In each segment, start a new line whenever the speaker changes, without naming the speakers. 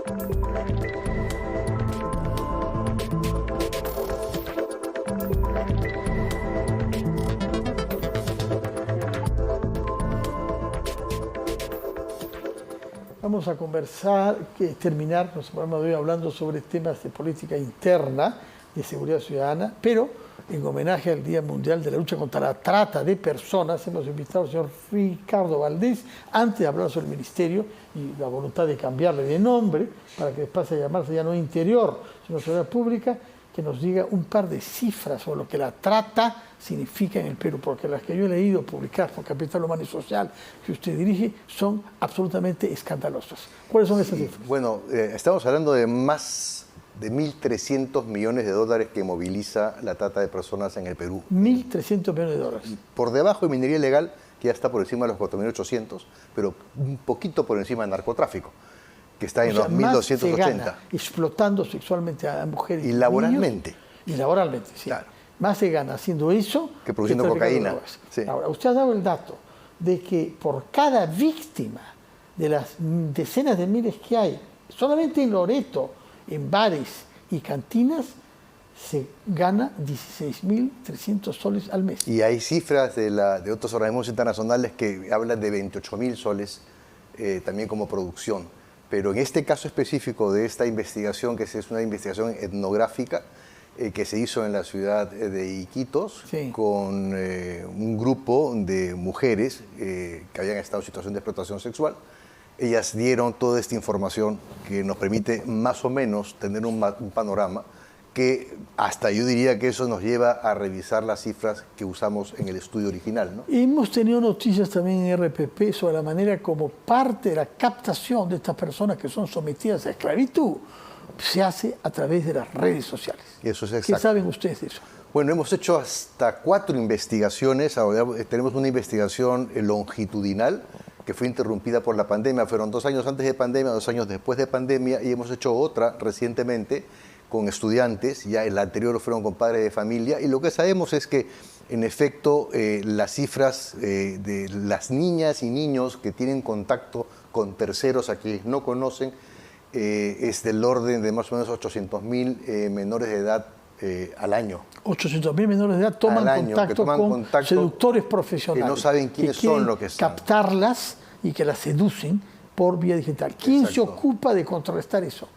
Vamos a terminar nuestro programa de hoy hablando sobre temas de política interna, de seguridad ciudadana, pero en homenaje al Día Mundial de la Lucha contra la Trata de Personas, hemos invitado al señor Ricardo Valdés, antes de hablar sobre el Ministerio y la voluntad de cambiarle de nombre, para que pase a llamarse ya no Interior, sino Seguridad Pública, que nos diga un par de cifras sobre lo que la trata significa en el Perú, porque las que yo he leído publicadas por Capital Humano y Social que usted dirige son absolutamente escandalosas. ¿Cuáles son esas cifras?
Bueno, estamos hablando de más de 1.300 millones de dólares que moviliza la trata de personas en el Perú.
1.300 millones de dólares.
Por debajo de minería ilegal, que ya está por encima de los 4.800, pero un poquito por encima del narcotráfico, que está en los 1.280.
Explotando sexualmente a mujeres
y laboralmente.
Niños, y laboralmente, sí.
Claro.
Más se gana haciendo eso
que produciendo cocaína.
Sí. Ahora, usted ha dado el dato de que por cada víctima de las decenas de miles que hay, solamente en Loreto, en bares y cantinas, se gana 16.300 soles al mes.
Y hay cifras de otros organismos internacionales que hablan de 28.000 soles también como producción. Pero en este caso específico de esta investigación, que es una investigación etnográfica, que se hizo en la ciudad de Iquitos, sí, con un grupo de mujeres que habían estado en situación de explotación sexual. Ellas dieron toda esta información que nos permite más o menos tener un panorama que hasta yo diría que eso nos lleva a revisar las cifras que usamos en el estudio original, ¿no?
Hemos tenido noticias también en RPP sobre la manera como parte de la captación de estas personas que son sometidas a esclavitud se hace a través de las redes sociales.
Eso es exacto.
¿Qué saben ustedes de eso?
Bueno, hemos hecho hasta 4 investigaciones. Ahora tenemos una investigación longitudinal que fue interrumpida por la pandemia. Fueron 2 años antes de pandemia, 2 años después de pandemia, y hemos hecho otra recientemente con estudiantes. Ya el anterior fueron con padres de familia, y lo que sabemos es que en efecto las cifras de las niñas y niños que tienen contacto con terceros a quienes no conocen es del orden de más o menos 800.000 menores de edad al año.
800.000 menores de edad toman contacto con seductores profesionales.
Que no saben quiénes son lo que están.
Captarlas y que las seducen por vía digital. ¿Quién se ocupa de contrarrestar eso?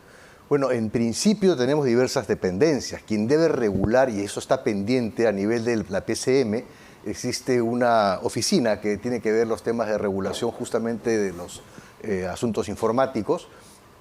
Bueno, en principio tenemos diversas dependencias. Quien debe regular, y eso está pendiente a nivel de la PCM, existe una oficina que tiene que ver los temas de regulación justamente de los asuntos informáticos.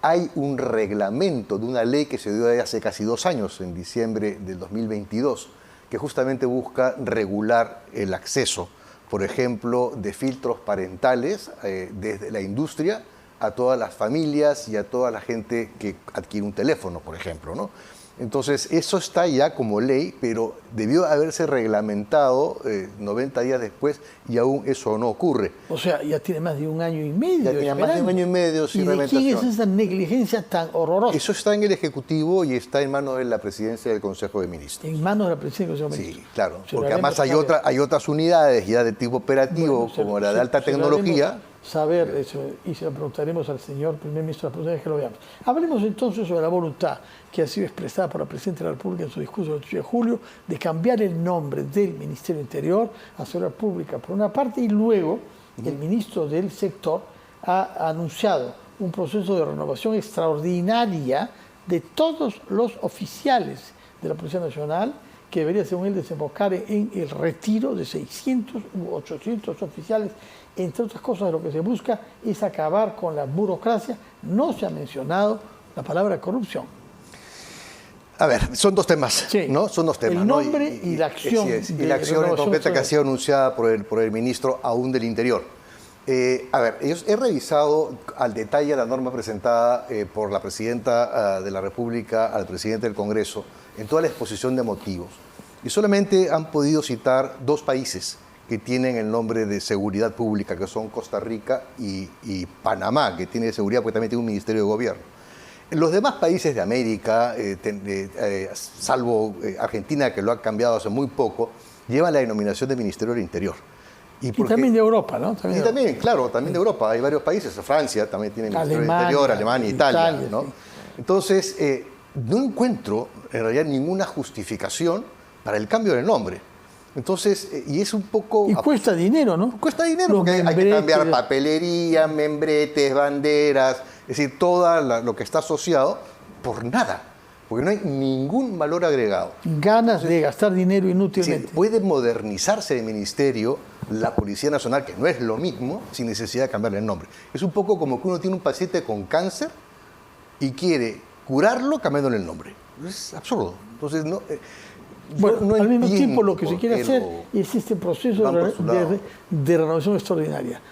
Hay un reglamento de una ley que se dio hace casi 2 años, en diciembre del 2022, que justamente busca regular el acceso, por ejemplo, de filtros parentales desde la industria a todas las familias y a toda la gente que adquiere un teléfono, por ejemplo, ¿no? Entonces, eso está ya como ley, pero debió haberse reglamentado 90 días después y aún eso no ocurre.
O sea, ya tiene más de 1 año y medio.
Ya tiene más de 1 año y medio sin reglamentación.
¿Y de quién es esa negligencia tan horrorosa?
Eso está en el Ejecutivo y está en manos de la Presidencia del Consejo de Ministros.
En manos de la Presidencia del Consejo de Ministros.
Sí, claro, porque además hay otras unidades ya de tipo operativo, como la de alta tecnología.
Saber eso, y se lo preguntaremos al señor primer ministro de la Presidencia, que lo veamos. Hablemos entonces sobre la voluntad que ha sido expresada por la Presidenta de la República en su discurso del 8 de julio de cambiar el nombre del Ministerio Interior a Seguridad Pública por una parte, y luego el ministro del sector ha anunciado un proceso de renovación extraordinaria de todos los oficiales de la Policía Nacional, que debería, según él, desembocar en el retiro de 600 u 800 oficiales. Entre otras cosas, lo que se busca es acabar con la burocracia. No se ha mencionado la palabra corrupción.
A ver, son 2 temas,
sí,
¿no? Son 2 temas,
el nombre, ¿no? Y la acción.
Y la acción en concreta que ha sido anunciada por el ministro aún del Interior. A ver, he revisado al detalle la norma presentada por la Presidenta de la República al Presidente del Congreso en toda la exposición de motivos. Y solamente han podido citar 2 países que tienen el nombre de seguridad pública, que son Costa Rica y Panamá, que tiene seguridad porque también tiene un ministerio de gobierno. En los demás países de América, salvo Argentina, que lo ha cambiado hace muy poco, llevan la denominación de Ministerio del Interior.
Y también de Europa, ¿no?
También, claro, también de Europa. Hay varios países, Francia también tiene Ministerio del Interior, Alemania, Italia, ¿no?
Sí.
Entonces, no encuentro en realidad ninguna justificación para el cambio del nombre. Entonces, y es un poco...
Y cuesta dinero, ¿no?
Cuesta dinero porque hay que cambiar papelería, membretes, banderas, es decir, todo lo que está asociado por nada, porque no hay ningún valor agregado.
Ganas de gastar dinero inútilmente.
Puede modernizarse el ministerio, la Policía Nacional, que no es lo mismo, sin necesidad de cambiarle el nombre. Es un poco como que uno tiene un paciente con cáncer y quiere curarlo cambiándole el nombre. Es absurdo. Entonces, no...
Bueno, no al mismo tiempo lo que se quiere hacer es este proceso de renovación extraordinaria.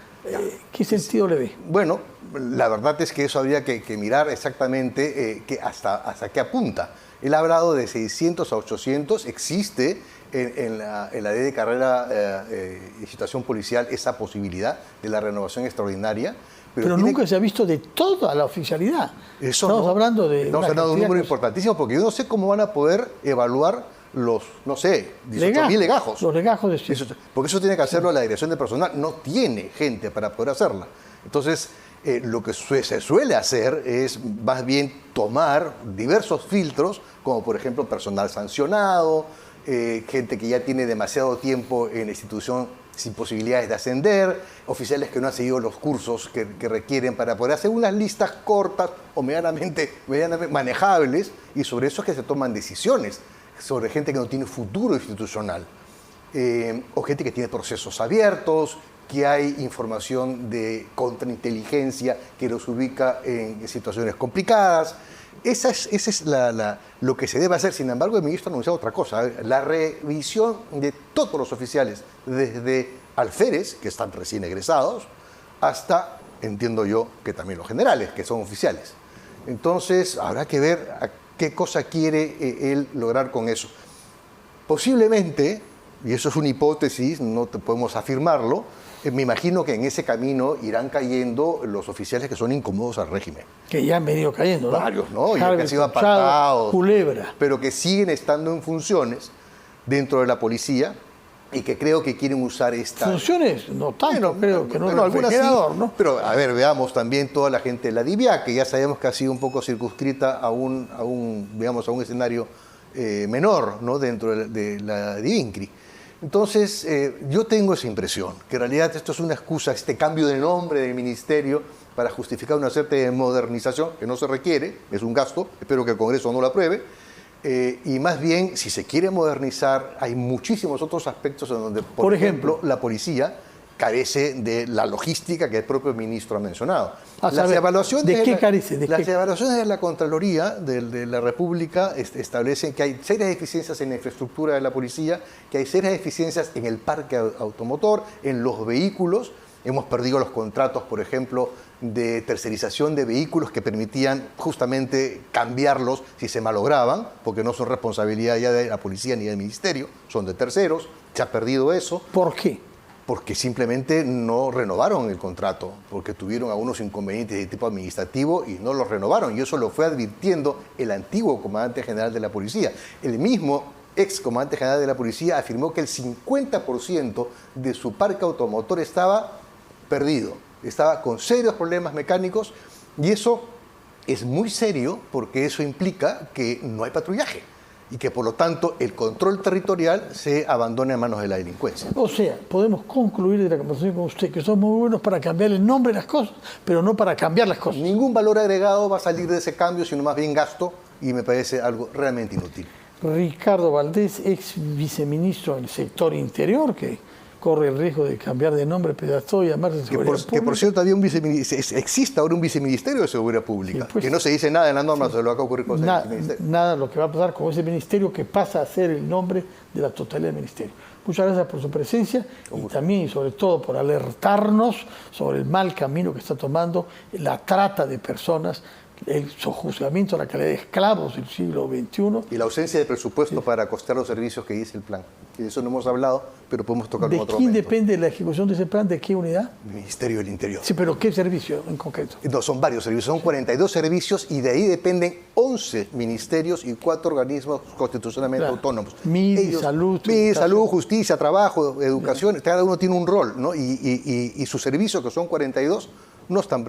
¿Qué sentido le ve?
Bueno, la verdad es que eso habría que mirar exactamente hasta qué apunta. Él ha hablado de 600 a 800, existe en la ley de carrera y situación policial esa posibilidad de la renovación extraordinaria.
Pero nunca se ha visto de toda la oficialidad.
Estamos hablando de un número importantísimo, porque yo no sé cómo van a poder evaluar los, no sé, 18.000 legajos.
Los legajos de sí.
Porque eso tiene que hacerlo la dirección de personal. No tiene gente para poder hacerla. Entonces, lo que se suele hacer es más bien tomar diversos filtros, como por ejemplo personal sancionado, gente que ya tiene demasiado tiempo en la institución sin posibilidades de ascender, oficiales que no han seguido los cursos que requieren para poder hacer unas listas cortas o medianamente manejables, y sobre eso es que se toman decisiones, sobre gente que no tiene futuro institucional, o gente que tiene procesos abiertos, que hay información de contrainteligencia que los ubica en situaciones complicadas. Esa es lo que se debe hacer. Sin embargo, el ministro ha anunciado otra cosa, la revisión de todos los oficiales, desde alférez, que están recién egresados, hasta, entiendo yo, que también los generales, que son oficiales. Entonces, habrá que ver qué cosa quiere él lograr con eso. Posiblemente, y eso es una hipótesis, no podemos afirmarlo, me imagino que en ese camino irán cayendo los oficiales que son incómodos al régimen.
Que ya han venido cayendo, ¿no?
Varios, ¿no? Y que han sido apartados.
Culebra.
Pero que siguen estando en funciones dentro de la policía y que creo que quieren usar esta...
Funciones, no tanto, creo que no.
Bueno, algunas sí, ¿no? Pero, a ver, veamos también toda la gente de la DIVIAC, que ya sabemos que ha sido un poco circunscrita a un escenario menor, ¿no? Dentro de la DIVINCRI. Entonces, yo tengo esa impresión, que en realidad esto es una excusa, este cambio de nombre del ministerio para justificar una cierta modernización que no se requiere, es un gasto, espero que el Congreso no lo apruebe, y más bien, si se quiere modernizar, hay muchísimos otros aspectos en donde, por ejemplo, la policía carece de la logística que el propio ministro ha mencionado.
Las evaluaciones
de la Contraloría de la República establecen que hay serias deficiencias en la infraestructura de la policía, que hay serias deficiencias en el parque automotor, en los vehículos. Hemos perdido los contratos, por ejemplo, de tercerización de vehículos que permitían justamente cambiarlos si se malograban, porque no son responsabilidad ya de la policía ni del ministerio, son de terceros. Se ha perdido eso.
¿Por qué?
Porque simplemente no renovaron el contrato, porque tuvieron algunos inconvenientes de tipo administrativo y no los renovaron. Y eso lo fue advirtiendo el antiguo comandante general de la policía. El mismo ex comandante general de la policía afirmó que el 50% de su parque automotor estaba perdido, estaba con serios problemas mecánicos, y eso es muy serio porque eso implica que no hay patrullaje y que por lo tanto el control territorial se abandone a manos de la delincuencia.
O sea, podemos concluir de la conversación con usted que son muy buenos para cambiar el nombre de las cosas, pero no para cambiar las cosas.
Ningún valor agregado va a salir de ese cambio, sino más bien gasto, y me parece algo realmente inútil.
Ricardo Valdés, ex viceministro del sector interior, que corre el riesgo de cambiar de nombre, pero estoy a llamarse Seguridad Pública.
Que por cierto, existe ahora un viceministerio de Seguridad Pública, sí, pues, que no se dice nada en la norma, sí, se lo va a ocurrir con ese ministerio.
Nada, lo que va a pasar con ese ministerio que pasa a ser el nombre de la totalidad del ministerio. Muchas gracias por su presencia y también y sobre todo por alertarnos sobre el mal camino que está tomando la trata de personas el sojuzgamiento de la calidad de esclavos del siglo XXI.
Y la ausencia de presupuesto para costear los servicios que dice el plan. De eso no hemos hablado, pero podemos tocarlo en otro momento.
¿De quién depende la ejecución de ese plan? ¿De qué unidad?
El Ministerio del Interior.
Sí, pero ¿qué servicio en concreto?
No, son varios servicios, son 42 servicios y de ahí dependen 11 ministerios y 4 organismos constitucionalmente autónomos.
MIDI,
salud, justicia, trabajo, educación, cada uno tiene un rol, ¿no? Y sus servicios, que son 42, no están,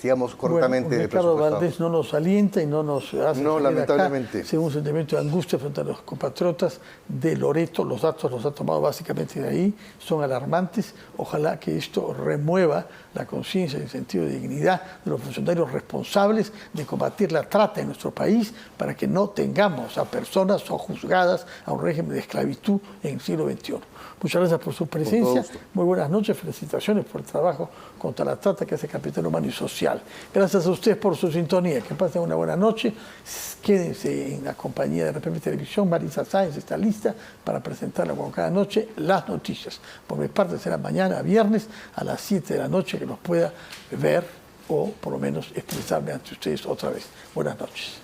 digamos, correctamente
Ricardo Valdés no nos alienta y no nos hace
no, lamentablemente.
Según un sentimiento de angustia frente a los compatriotas de Loreto. Los datos los ha tomado básicamente de ahí, son alarmantes. Ojalá que esto remueva la conciencia y el sentido de dignidad de los funcionarios responsables de combatir la trata en nuestro país, para que no tengamos a personas juzgadas a un régimen de esclavitud en el siglo XXI. Muchas gracias por su presencia. Muy buenas noches. Felicitaciones por el trabajo contra la trata que hace Capital Humano y Social. Gracias a ustedes por su sintonía. Que pasen una buena noche. Quédense en la compañía de RPP Televisión. Marisa Sáenz está lista para presentarle como cada noche las noticias. Por mi parte será mañana, viernes, a las 7 de la noche, que nos pueda ver o por lo menos expresarme ante ustedes otra vez. Buenas noches.